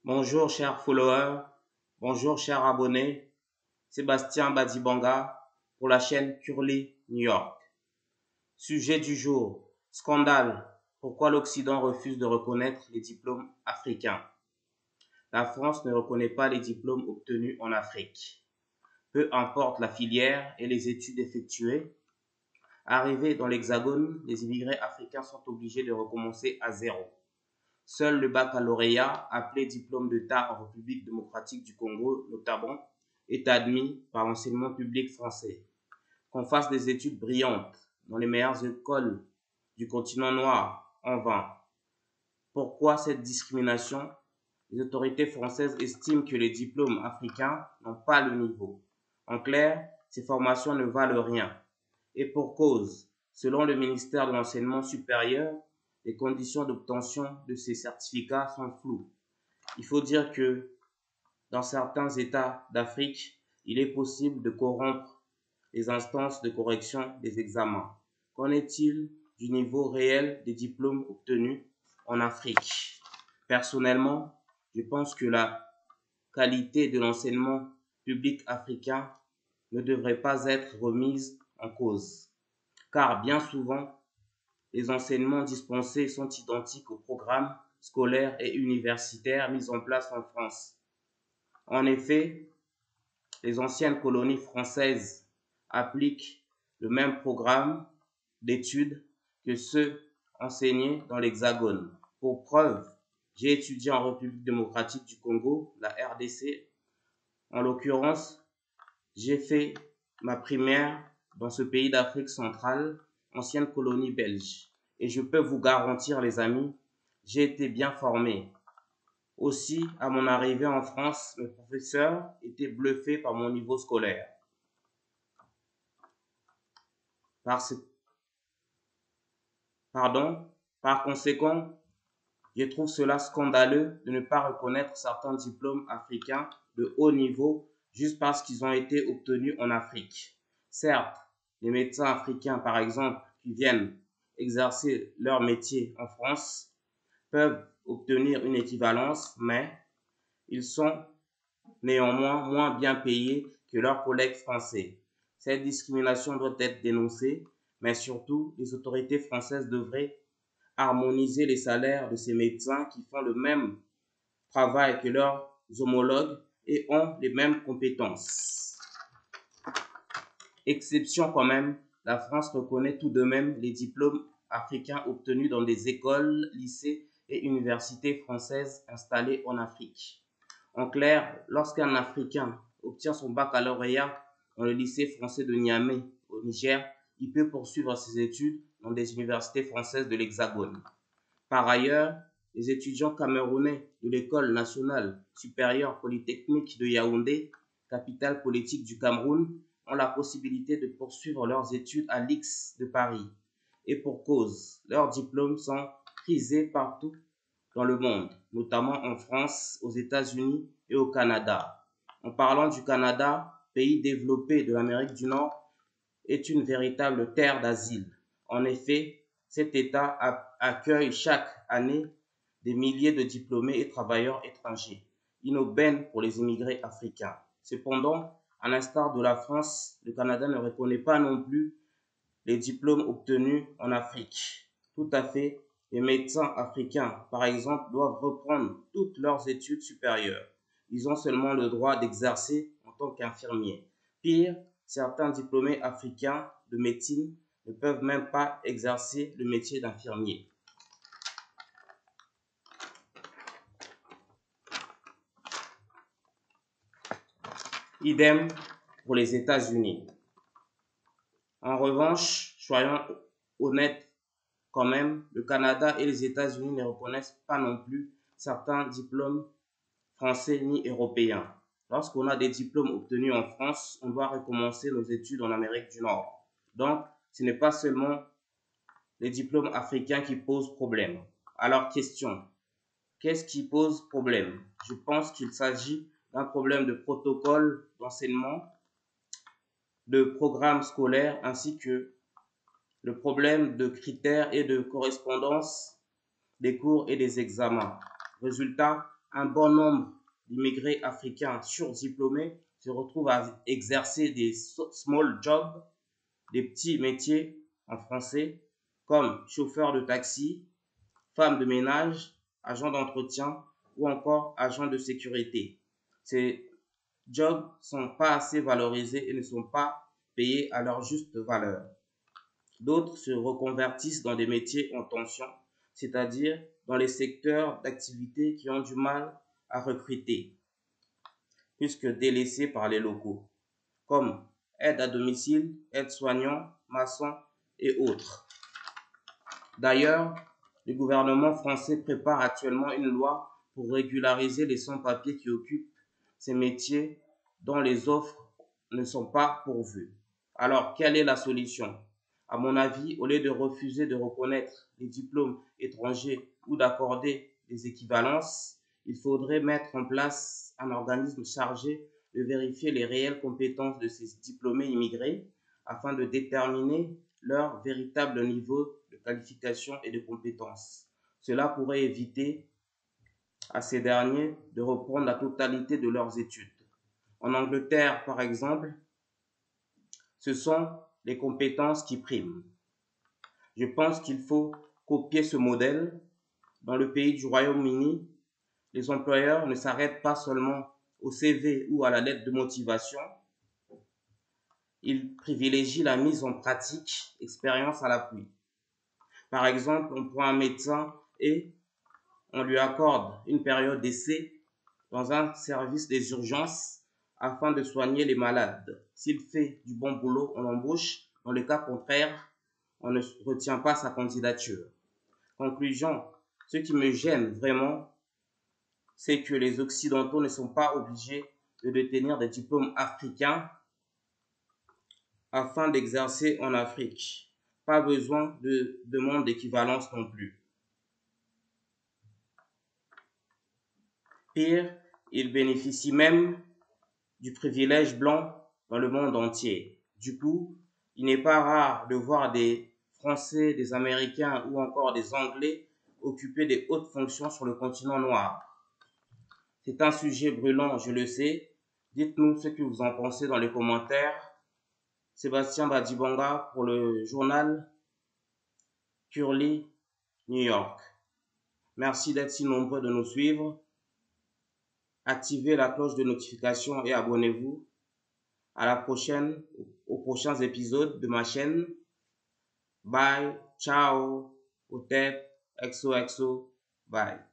Bonjour chers followers, bonjour chers abonnés, Sébastien Badibanga pour la chaîne Curly New York. Sujet du jour, scandale, pourquoi l'Occident refuse de reconnaître les diplômes africains. La France ne reconnaît pas les diplômes obtenus en Afrique. Peu importe la filière et les études effectuées, arrivés dans l'Hexagone, les immigrés africains sont obligés de recommencer à zéro. Seul le baccalauréat, appelé diplôme d'État en République démocratique du Congo notamment, est admis par l'enseignement public français. Qu'on fasse des études brillantes dans les meilleures écoles du continent noir, en vain. Pourquoi cette discrimination? Les autorités françaises estiment que les diplômes africains n'ont pas le niveau. En clair, ces formations ne valent rien. Et pour cause, selon le ministère de l'Enseignement supérieur, les conditions d'obtention de ces certificats sont floues. Il faut dire que dans certains États d'Afrique, il est possible de corrompre les instances de correction des examens. Qu'en est-il du niveau réel des diplômes obtenus en Afrique? Personnellement, je pense que la qualité de l'enseignement public africain ne devrait pas être remise en cause, car bien souvent, les enseignements dispensés sont identiques aux programmes scolaires et universitaires mis en place en France. En effet, les anciennes colonies françaises appliquent le même programme d'études que ceux enseignés dans l'Hexagone. Pour preuve, j'ai étudié en République démocratique du Congo, la RDC. En l'occurrence, j'ai fait ma primaire dans ce pays d'Afrique centrale, ancienne colonie belge. Et je peux vous garantir, les amis, j'ai été bien formé. Aussi, à mon arrivée en France, mes professeurs étaient bluffés par mon niveau scolaire. Par conséquent, je trouve cela scandaleux de ne pas reconnaître certains diplômes africains de haut niveau juste parce qu'ils ont été obtenus en Afrique. Certes, les médecins africains, par exemple, qui viennent exercer leur métier en France, peuvent obtenir une équivalence, mais ils sont néanmoins moins bien payés que leurs collègues français. Cette discrimination doit être dénoncée, mais surtout, les autorités françaises devraient harmoniser les salaires de ces médecins qui font le même travail que leurs homologues et ont les mêmes compétences. Exception quand même, la France reconnaît tout de même les diplômes africains obtenus dans des écoles, lycées et universités françaises installées en Afrique. En clair, lorsqu'un Africain obtient son baccalauréat dans le lycée français de Niamey, au Niger, il peut poursuivre ses études dans des universités françaises de l'Hexagone. Par ailleurs, les étudiants camerounais de l'École nationale supérieure polytechnique de Yaoundé, capitale politique du Cameroun, ont la possibilité de poursuivre leurs études à l'IX de Paris. Et pour cause, leurs diplômes sont prisés partout dans le monde, notamment en France, aux États-Unis et au Canada. En parlant du Canada, pays développé de l'Amérique du Nord, est une véritable terre d'asile. En effet, cet État accueille chaque année des milliers de diplômés et travailleurs étrangers, une aubaine pour les immigrés africains. Cependant, à l'instar de la France, le Canada ne reconnaît pas non plus les diplômes obtenus en Afrique. Tout à fait, les médecins africains, par exemple, doivent reprendre toutes leurs études supérieures. Ils ont seulement le droit d'exercer en tant qu'infirmiers. Pire, certains diplômés africains de médecine ne peuvent même pas exercer le métier d'infirmier. Idem pour les États-Unis. En revanche, soyons honnêtes quand même, le Canada et les États-Unis ne reconnaissent pas non plus certains diplômes français ni européens. Lorsqu'on a des diplômes obtenus en France, on doit recommencer nos études en Amérique du Nord. Donc, ce n'est pas seulement les diplômes africains qui posent problème. Alors, question, qu'est-ce qui pose problème? Je pense qu'il s'agit d'un problème de protocole d'enseignement, de programme scolaire, ainsi que le problème de critères et de correspondance des cours et des examens. Résultat, un bon nombre d'immigrés africains surdiplômés se retrouvent à exercer des small jobs, des petits métiers en français, comme chauffeur de taxi, femme de ménage, agent d'entretien ou encore agent de sécurité. Ces jobs ne sont pas assez valorisés et ne sont pas payés à leur juste valeur. D'autres se reconvertissent dans des métiers en tension, c'est-à-dire dans les secteurs d'activité qui ont du mal à recruter, puisque délaissés par les locaux, comme aide à domicile, aide-soignant, maçon et autres. D'ailleurs, le gouvernement français prépare actuellement une loi pour régulariser les sans-papiers qui occupent ces métiers dont les offres ne sont pas pourvues. Alors, quelle est la solution? À mon avis, au lieu de refuser de reconnaître les diplômes étrangers ou d'accorder des équivalences, il faudrait mettre en place un organisme chargé de vérifier les réelles compétences de ces diplômés immigrés afin de déterminer leur véritable niveau de qualification et de compétences. Cela pourrait éviter à ces derniers de reprendre la totalité de leurs études. En Angleterre, par exemple, ce sont les compétences qui priment. Je pense qu'il faut copier ce modèle. Dans le pays du Royaume-Uni, les employeurs ne s'arrêtent pas seulement au CV ou à la lettre de motivation. Ils privilégient la mise en pratique, expérience à l'appui. Par exemple, on prend un médecin et on lui accorde une période d'essai dans un service des urgences afin de soigner les malades. S'il fait du bon boulot, on l'embauche. Dans le cas contraire, on ne retient pas sa candidature. Conclusion, ce qui me gêne vraiment, c'est que les Occidentaux ne sont pas obligés de détenir des diplômes africains afin d'exercer en Afrique. Pas besoin de demande d'équivalence non plus. Pire, ils bénéficient même du privilège blanc dans le monde entier. Du coup, il n'est pas rare de voir des Français, des Américains ou encore des Anglais occuper des hautes fonctions sur le continent noir. C'est un sujet brûlant, je le sais. Dites-nous ce que vous en pensez dans les commentaires. Sébastien Badibanga pour le journal Curly, New York. Merci d'être si nombreux de nous suivre. Activez la cloche de notification et abonnez-vous. À la prochaine, aux prochains épisodes de ma chaîne. Bye, ciao, au tête, XOXO, bye.